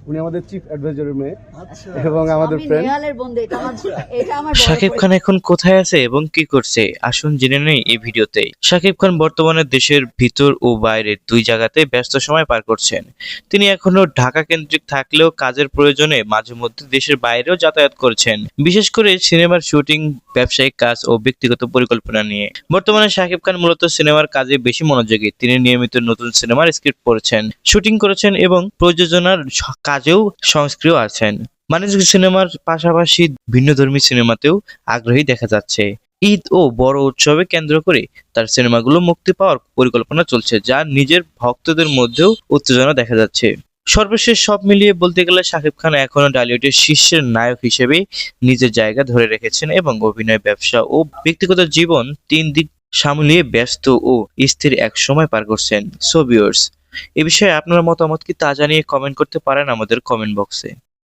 উনি আমাদের চিফ অ্যাডভাইজারের মেয়ে আচ্ছা এবং আমাদের আমি ফ্রেন্ড। নেহালের বন্ধু, এটা আমার বড় শাকিব খান এখন কোথায় আছে এবং কি করছে আসুন জেনে নেই এই ভিডিওতে। শাকিব খান বর্তমানে দেশের ভিতর ও বাইরে দুই জায়গাতে ব্যস্ত সময় পার করছেন। তিনি এখনো ঢাকা কেন্দ্রিক থাকলেও কাজের প্রয়োজনে মাঝে মধ্যে দেশের বাইরেও যাতায়াত করছেন, বিশেষ করে সিনেমার শুটিং, ব্যবসায়িক কাজ ও ব্যক্তিগত পরিকল্পনা নিয়ে। বর্তমানে শাকিব খান মূলত সিনেমার কাজে বেশি মনোযোগী। তিনি নিয়মিত নতুন সিনেমার স্ক্রিপ্ট পড়ছেন, শুটিং করেছেন এবং প্রযোজনার কাজেও সক্রিয় আছেন। বাণিজ্যিক সিনেমার পাশাপাশি ভিন্নধর্মী সিনেমাতেও আগ্রহী দেখা যাচ্ছে। ঈদ ও বড় উৎসবে কেন্দ্র করে তার সিনেমাগুলো মুক্তি পাওয়ার পরিকল্পনা চলছে, যা নিজের ভক্তদের মধ্যেও উত্তেজনা দেখা যাচ্ছে। সর্বশেষ সব মিলিয়ে বলতে গেলে শাকিব খান এখনো টলিউডের শীর্ষের নায়ক হিসেবে নিজের জায়গা ধরে রেখেছেন এবং অভিনয়, ব্যবসা ও ব্যক্তিগত জীবন তিন দিক সামলিয়ে ব্যস্ত ও স্থির এক সময় পার করছেন। সো ভিউয়ার্স, এ বিষয়ে আপনার মতামত কি তা জানিয়ে কমেন্ট করতে পারেন আমাদের কমেন্ট বক্সে।